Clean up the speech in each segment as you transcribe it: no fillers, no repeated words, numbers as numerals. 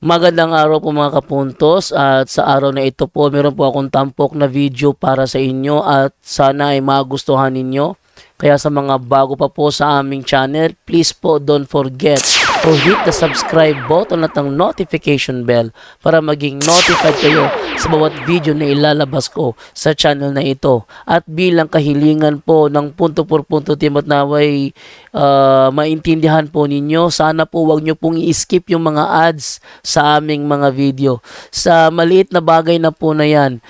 Magandang araw po mga kapuntos, at sa araw na ito po meron po akong tampok na video para sa inyo at sana ay magustuhan ninyo. Kaya sa mga bago pa po sa aming channel, please po don't forget to hit the subscribe button at ang notification bell para maging notified kayo sa bawat video na ilalabas ko sa channel na ito. At bilang kahilingan po ng punto por punto team at naway maintindihan po ninyo, sana po wag nyo pong i-skip yung mga ads sa aming mga video. Sa maliit na bagay na po na yan,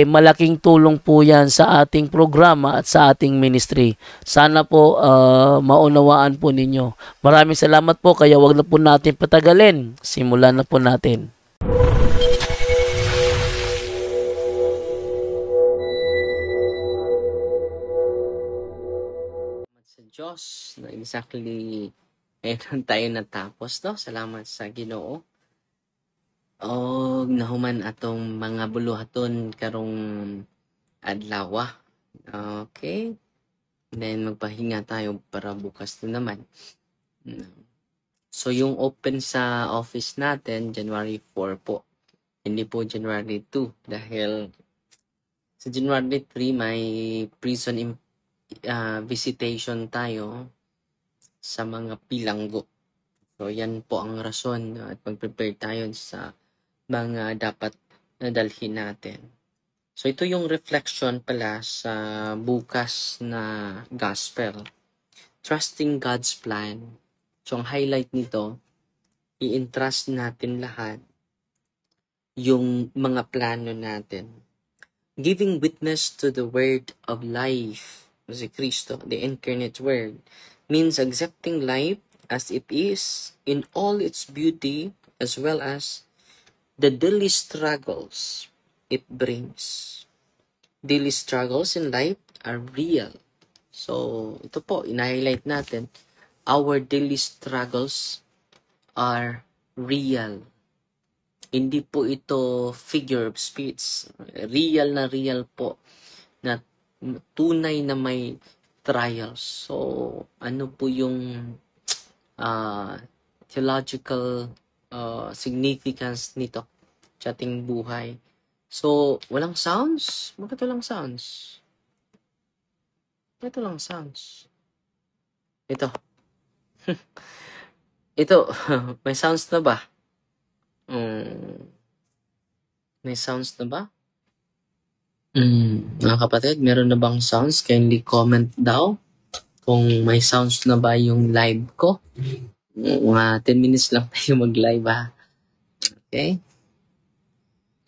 malaking tulong po yan sa ating programa at sa ating ministry. Sana po maunawaan po ninyo. Maraming salamat po, kaya wag na po natin patagalin. Simulan na po natin. Sa Diyos na exactly ngayon tayo natapos, no? Salamat sa Ginoo. O nahuman atong mga buluhaton karong adlaw. Okay? Then magpahinga tayo para bukas na naman. So yung open sa office natin, January 4 po. Hindi po January 2 dahil sa January 3 may prison visitation tayo sa mga bilanggo. So yan po ang rason at mag-prepare tayo sa mga dapat nadalhin natin. So ito yung reflection pala sa bukas na gospel. Trusting God's plan. So ang highlight nito, i-entrust natin lahat yung mga plano natin. Giving witness to the word of life, si Kristo, the incarnate word, means accepting life as it is in all its beauty as well as the daily struggles it brings. Daily struggles in life are real. So, ito po, in-highlight natin, our daily struggles are real. Hindi po ito figure of speech. Real na real po na tunay na may trials. So, ano po yung theological significance nito sa ating buhay? So, walang sounds? Bakit walang sounds? Bakit walang sounds? Ito. Ito. May sounds na ba? May sounds na ba? Mga kapatid, meron na bang sounds? Kindly comment daw kung may sounds na ba yung live ko. Mga 10 minutes lang tayo mag-live, ha? Okay?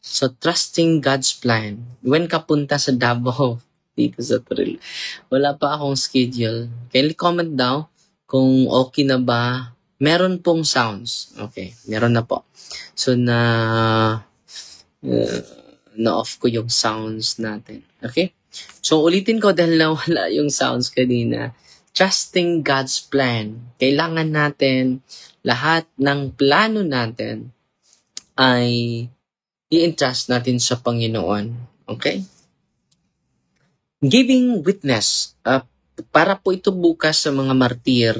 So, trusting God's plan. When ka punta sa Davao, dito sa Trill, wala pa akong schedule. Kindly comment daw kung okay na ba. Meron pong sounds. Okay, meron na po. So, na-off ko yung sounds natin. Okay? So, ulitin ko dahil nawala yung sounds kanina. Trusting God's plan. Kailangan natin, lahat ng plano natin ay i-entrust natin sa Panginoon. Okay? Giving witness. Para po ito bukas sa mga martir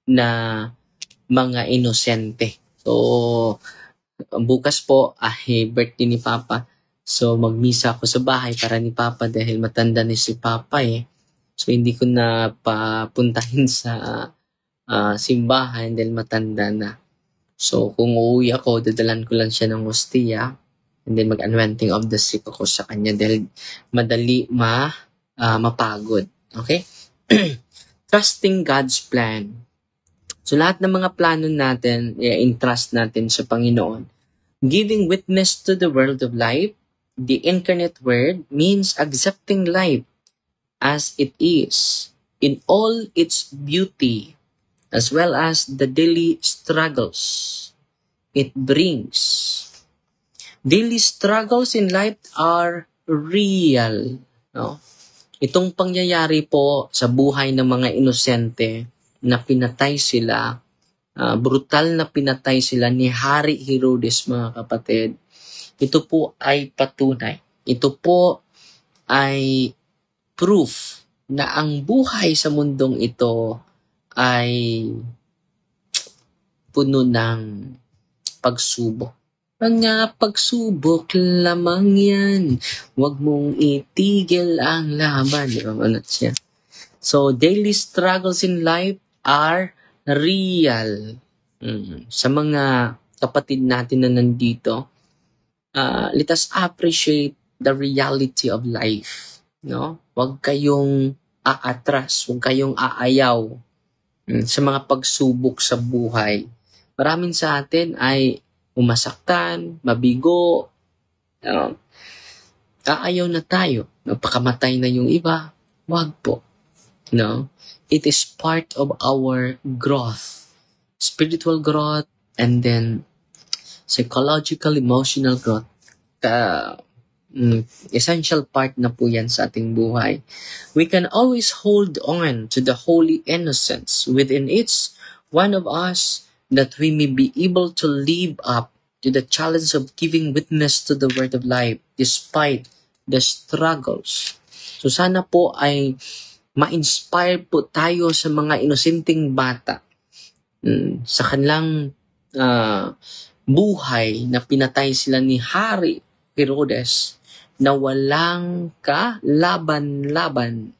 na mga inosente. So, bukas po ay birthday ni Papa. So, magmisa ako sa bahay para ni Papa dahil matanda ni si Papa eh. So, hindi ko na papuntahin sa simbahan dahil matanda na. So, kung uuwi ako, dadalan ko lang siya ng hostia. And then mag-anointing of the sick ako sa kanya dahil madali mapagod. Okay? Trusting God's plan. So, lahat ng mga plano natin, i-entrust natin sa Panginoon. Giving witness to the world of life, the incarnate word, means accepting life as it is, in all its beauty, as well as the daily struggles it brings. Daily struggles in life are real. No? Itong pangyayari po sa buhay ng mga inosente na pinatay sila, brutal na pinatay sila ni Hari Herodes, mga kapatid. Ito po ay patunay. Ito po ay proof na ang buhay sa mundong ito ay puno ng pagsubok. Mga pagsubok lamang yan. Huwag mong itigil ang laban. Di ba? Ano siya? So, daily struggles in life are real. Sa mga kapatid natin na nandito, let us appreciate the reality of life. No? Huwag kayong aatras, huwag kayong aayaw sa mga pagsubok sa buhay. Maraming sa atin ay umasaktan, mabigo, aayaw na tayo, napakamatay na yung iba. Wag po. No? It is part of our growth, spiritual growth, and then psychological, emotional growth. Essential part na po yan sa ating buhay. We can always hold on to the holy innocence within each one of us, that we may be able to live up to the challenge of giving witness to the word of life despite the struggles. So sana po ay ma-inspire po tayo sa mga inosenteng bata sa kanilang buhay na pinatay sila ni Hari Herodes na walang kalaban-laban.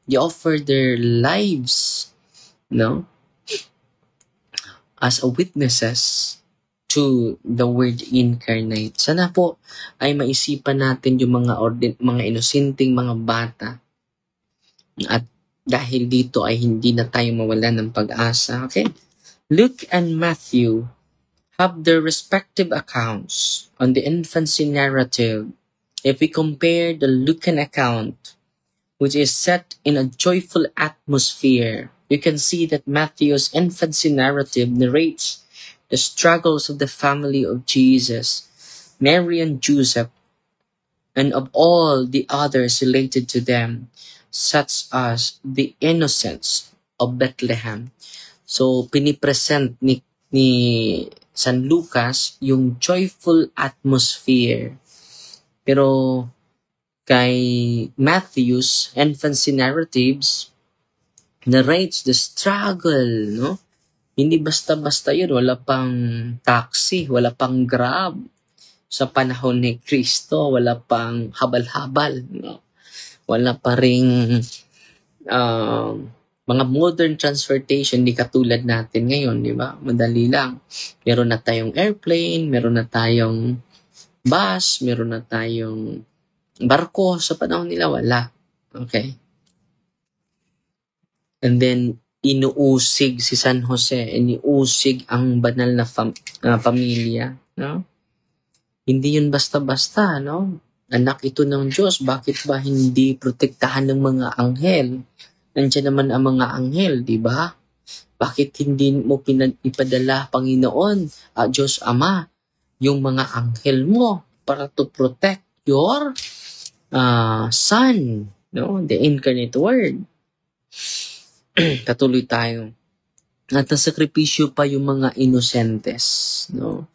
They offer their lives, no, as a witnesses to the word incarnate. Sana po ay maisipan natin yung mga inosenteng mga bata. At dahil dito ay hindi na tayo mawalan ng pag-asa. Okay? Luke and Matthew have their respective accounts on the infancy narrative. If we compare the Lucan account, which is set in a joyful atmosphere, you can see that Matthew's infancy narrative narrates the struggles of the family of Jesus, Mary and Joseph, and of all the others related to them, such as the innocence of Bethlehem. So, pinipresent ni San Lucas yung joyful atmosphere. Pero kay Matthew's infancy narratives narrates the struggle, no? Hindi basta-basta yun. Wala pang taxi, wala pang Grab sa panahon ni Kristo, wala pang habal-habal, no? Wala pa ring mga modern transportation, di katulad natin ngayon, di ba? Madali lang. Meron na tayong airplane, meron na tayong bus, meron na tayong barko. Sa panahon nila, wala. Okay? And then, inuusig si San Jose, iniusig ang banal na pamilya. No? Hindi yun basta-basta, no? Anak ito ng Diyos, bakit ba hindi protektahan ng mga anghel? Nandiyan naman ang mga anghel, di ba? Bakit hindi mo ipadala, Panginoon, Diyos Ama, yung mga anghel mo para to protect your Son, no? The incarnate Word. Katuloy tayo. At nasakripisyo pa yung mga inosentes, no?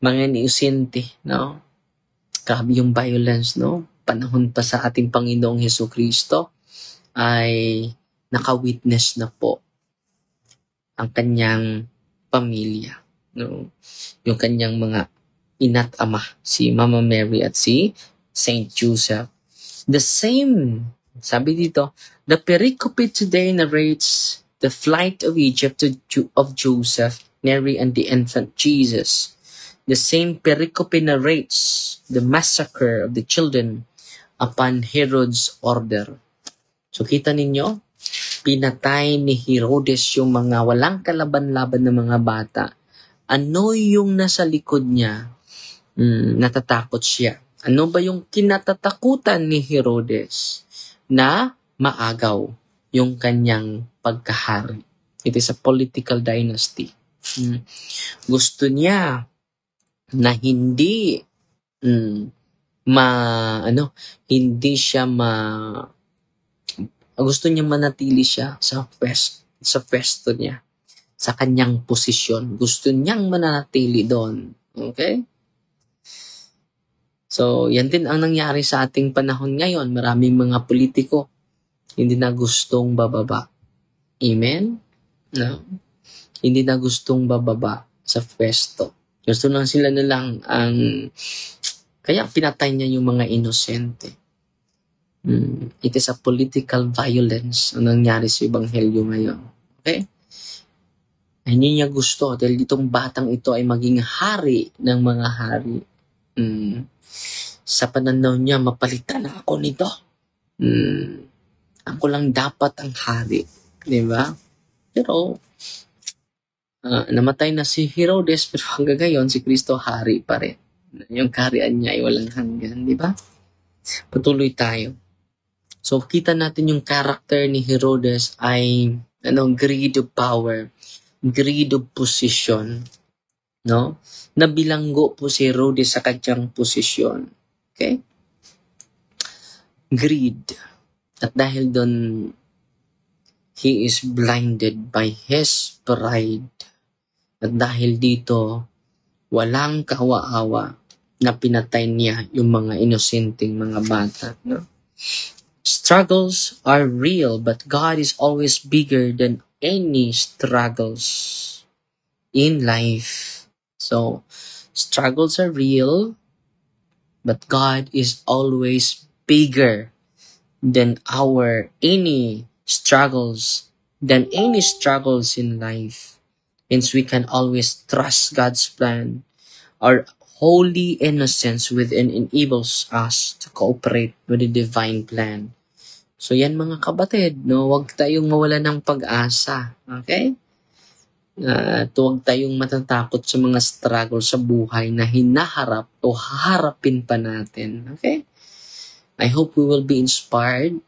Mga inosente, no? Grabe yung violence, no? Panahon pa sa ating Panginoong Hesukristo ay naka-witness na po ang kanyang pamilya, no? Yung kanyang mga ina't ama, si Mama Mary at si Saint Joseph. The same, sabi dito, the pericope today narrates the flight of Egypt of Joseph, Mary, and the infant Jesus. The same pericope narrates the massacre of the children upon Herod's order. So kita ninyo, pinatay ni Herodes yung mga walang kalaban-laban na mga bata. Ano yung nasa likod niya? Natatakot siya. Ano ba yung kinatatakutan ni Herodes? Na maagaw yung kanyang pagkahari. It is a political dynasty. Gusto niya na hindi gusto niya manatili siya sa pwesto niya, sa kanyang posisyon. Gusto niyang manatili doon. Okay? So, yan din ang nangyari sa ating panahon ngayon. Maraming mga politiko hindi na gustong bababa. Amen? No? Hindi na gustong bababa. sa pwesto. Gusto lang sila na lang kaya pinatay niya yung mga inosente. It is a political violence ang nangyari sa Ebanghelyo ngayon. Okay? Hindi niya gusto dahil itong batang ito ay maging hari ng mga hari. Sa pananaw niya, mapalitan ako nito. Ako lang dapat ang hari. Diba? Pero, namatay na si Herodes, pero hanggang ngayon, si Kristo hari pa rin. Yung kaharian niya ay walang hanggan. Diba? Patuloy tayo. So, kita natin yung character ni Herodes ay greed of power, greed of position. No? Nabilanggo po si Herodes sa kanyang posisyon. Okay? Greed. At dahil doon, he is blinded by his pride. At dahil dito, walang kawa-awa na pinatay niya yung mga inosenteng mga bata. No? Struggles are real, but God is always bigger than any struggles in life. So, struggles are real, but God is always bigger than any struggles in life. Hence, we can always trust God's plan. Our holy innocence within enables us to cooperate with the divine plan. So yan mga kabatid, no? Huwag tayong mawala ng pag-asa. Okay? Huwag tayong matatakot sa mga struggle sa buhay na hinaharap o haharapin pa natin. Okay? I hope we will be inspired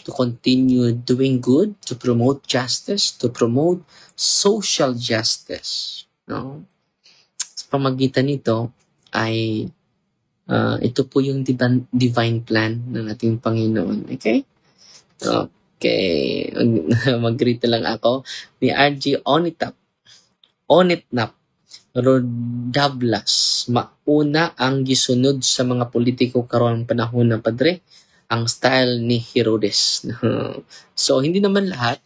to continue doing good, to promote justice, to promote social justice. No? Sa pamagitan nito ay ito po yung divine plan ng ating Panginoon. Okay? Okay. Mag-greet na lang ako ni RG Onitnap Rodablas. Mauna ang gisunod sa mga politiko karon panahon na padre ang style ni Herodes. So, hindi naman lahat.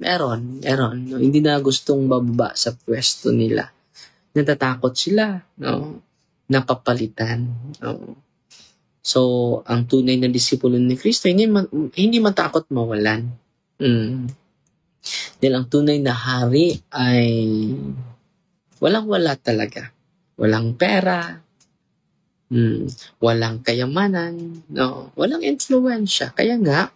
Meron. No? Hindi na gustong bababa sa pwesto nila. Natatakot sila. No? Napapalitan. No? So, ang tunay na disipulo ni Kristo, hindi matakot mawalan. Dahil ang tunay na hari ay walang-wala talaga. Walang pera, walang kayamanan, no? Walang influensya. Kaya nga,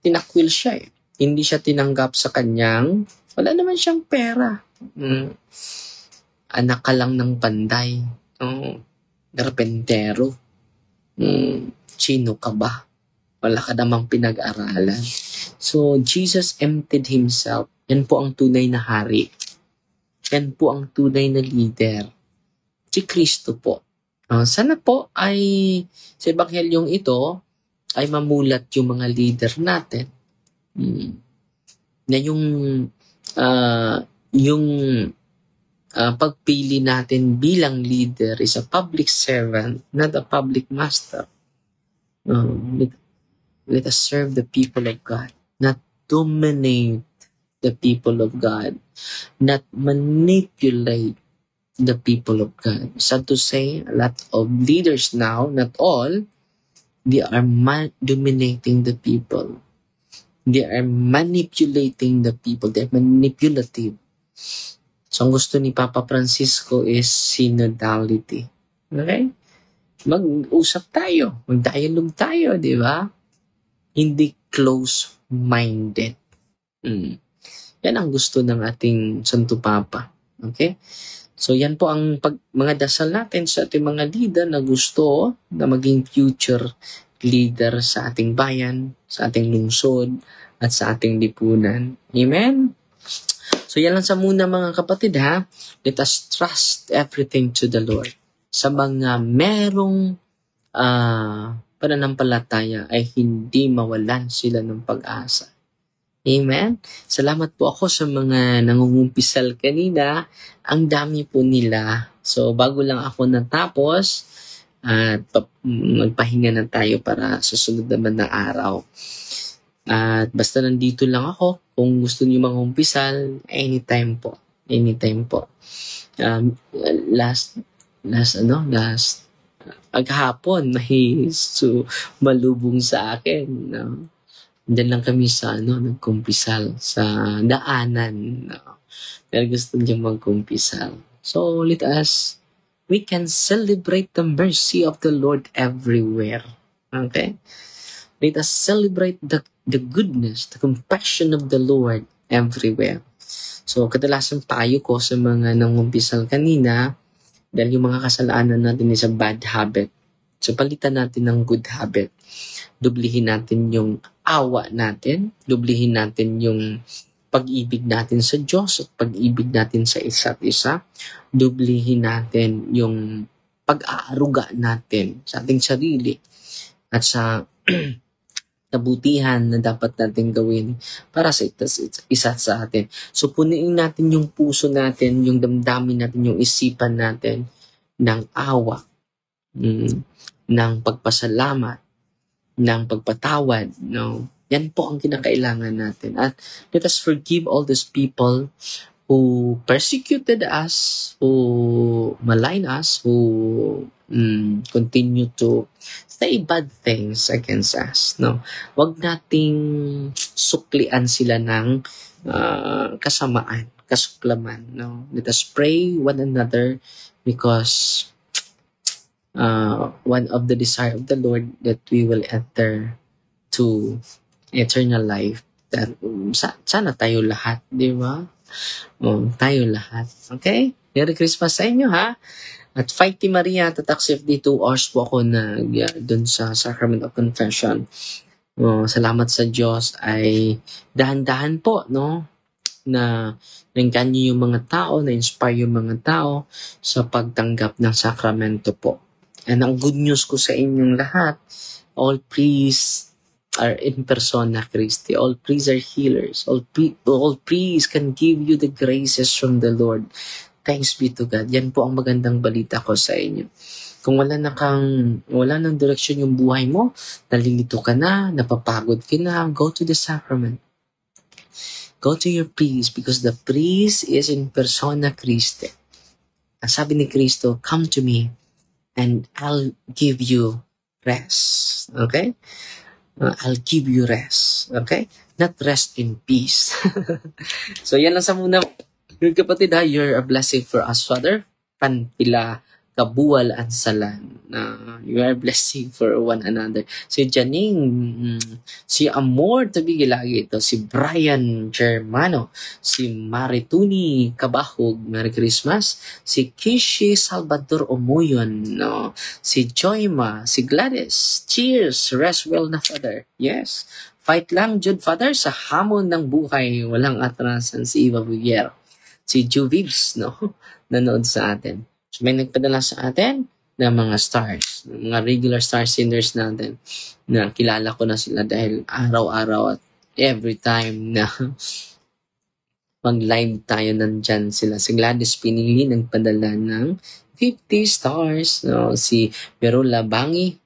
tinakwil siya eh. Hindi siya tinanggap sa kanyang, wala naman siyang pera. Anak ka lang ng panday. Garpentero. Sino ka ba? Wala ka namang pinag-aralan. So, Jesus emptied himself. Yan po ang tunay na hari. Yan po ang tunay na leader. Si Kristo po. Sana po ay sa Ebanghelyong ito ay mamulat yung mga leader natin. Na yung pagpili natin bilang leader is a public servant, not a public master. Let us serve the people of God, not dominate the people of God, not manipulate the people of God. Sad to say, a lot of leaders now, not all, they are dominating the people. They are manipulating the people. They are manipulative. So, ang gusto ni Papa Francisco is synodality. Okay? Mag-usap tayo. Mag-dialogue tayo, di ba? Hindi close-minded. Yan ang gusto ng ating Santo Papa. Okay? So, yan po ang mga dasal natin sa ating mga leader na gusto na maging future leader sa ating bayan, sa ating lungsod, at sa ating lipunan. Amen? So, yan lang sa muna mga kapatid ha. Let us trust everything to the Lord. Sa mga merong pananampalataya ay hindi mawalan sila ng pag-asa. Amen? Salamat po ako sa mga nangungumpisal kanina. Ang dami po nila. So, bago lang ako natapos, at magpahinga na tayo para sa sunod naman na araw. At basta nandito lang ako. Kung gusto niyo mangumpisal, anytime po. Anytime po. Last maghapon may malubong sa akin, no? Diyan lang kami sa nagkumpisal sa daanan, no? Dahil gusto niya magkumpisal. So we can celebrate the mercy of the Lord everywhere. Okay? Let us celebrate the goodness, the compassion of the Lord everywhere. So, kadalasan payo ko sa mga nangumpisal kanina, dahil yung mga kasalanan natin is a bad habit. So, palitan natin ng good habit. Dublihin natin yung awa natin. Dublihin natin yung pag-ibig natin sa Diyos at pag-ibig natin sa isa't isa. Dublihin natin yung pag-aaruga natin sa ating sarili at sa kabutihan na dapat natin gawin para sa isa sa atin. So, punuin natin yung puso natin, yung damdamin natin, yung isipan natin ng awa, ng pagpasalamat, ng pagpatawad. No? Yan po ang kinakailangan natin. At let us forgive all those people who persecuted us, who malign us, who continue to say bad things against us. No? Wag nating suklian sila ng kasamaan, kasuklaman. No? Let us pray one another because one of the desire of the Lord that we will enter to eternal life. That, sana tayo lahat, di ba? Tayo lahat. Okay? Merry Christmas sa inyo, ha? At 5 Maria, tatak 2 hours po ako doon sa Sacrament of Confession. Salamat sa Diyos ay dahan-dahan po, no? Na nangganyo yung mga tao, na-inspire yung mga tao sa pagtanggap ng sakramento po. And ang good news ko sa inyong lahat, all priests are in persona Christi. All priests are healers. All priests can give you the graces from the Lord. Thanks be to God. Yan po ang magandang balita ko sa inyo. Kung wala nang direksyon yung buhay mo, nalilito ka na, napapagod ka na, go to the sacrament. Go to your priest because the priest is in persona Christi. Ang sabi ni Cristo, come to me and I'll give you rest. Okay? I'll give you rest. Okay? Not rest in peace. So, yan lang sa muna. Good kapatid, you're a blessing for us, Father. Panpila kabuwal ang salan. You are a blessing for one another. Si Janine, si Amor Tabigi lagi ito, si Brian Germano, si Marituni Kabahog, Merry Christmas, si Kishi Salvador Omoyon, no? Si Joyma, si Gladys, cheers, rest well na Father. Yes, fight lang Jude Father sa hamon ng buhay, walang atrasan. Si Eva Buyer, si Juvibs, no? Nanood sa atin. So, may nagpadala sa atin ng mga stars, mga regular star singers natin na kilala ko na sila dahil araw-araw at every time na mag-live tayo nandyan sila. Si Gladys Pinili nagpadala ng 50 stars. No? Si Berula Bangi,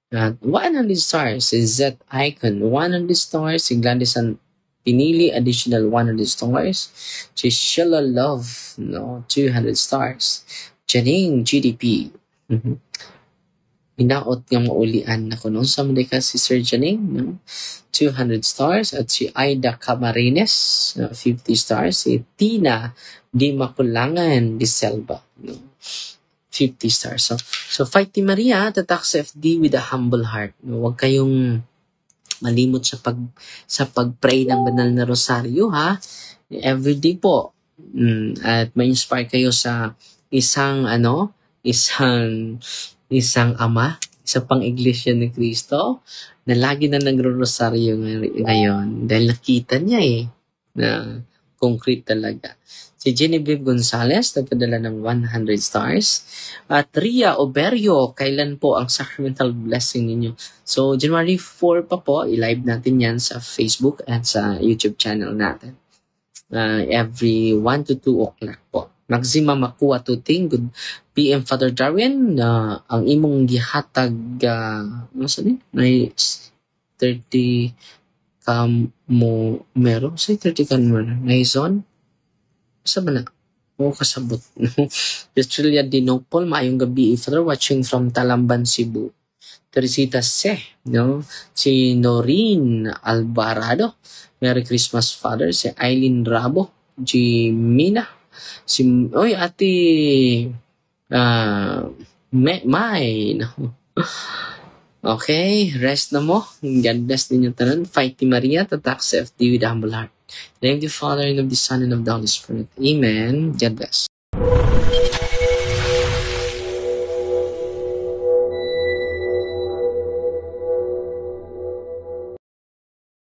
100 stars. Si Z Icon, 100 stars. Si Gladys Pinili, additional 100 stars. Si Sheila Love, 200 stars. Janine GDP. Hinaot nga maulian ako noon. Sa mga si Sir Janine, 200 stars. At si Aida Camarines, 50 stars. Si Tina Di Makulangan Di Selva, 50 stars. So fight Team Maria, tatak sa FD with a humble heart. Huwag kayong malimot sa pag-pray ng banal na rosaryo, ha? Everyday po. At ma-inspire kayo sa isang ama, isang pang-iglesia ni Cristo na lagi na nagro-rosaryo ngayon dahil nakita niya na concrete talaga. Si Genevieve Gonzalez, nagpadala ng 100 stars. At Ria Oberio, kailan po ang sacramental blessing ninyo? So, January 4 pa po, i-live natin yan sa Facebook at sa YouTube channel natin. Every 1 to 2 o'clock po. Maxima Makuha Tuting, good PM Father Darwin, ang imong gihatag, may 30 meron? Say 30 ka mo na. May zone? Sa ba na? kasabot. Australia Dinopol, maayong gabi. Father, watching from Talamban, Cebu. Teresita Se, no? Si Noreen Alvarado. Merry Christmas, Father. Si Eileen Rabo. Jimina. Si, ate, May, no? Okay, rest na mo. God bless ninyo tanan. Fight ni Maria, tatak sa FD with humble heart. In the name of the Father, and of the Son, and of the Holy Spirit. Amen. God bless.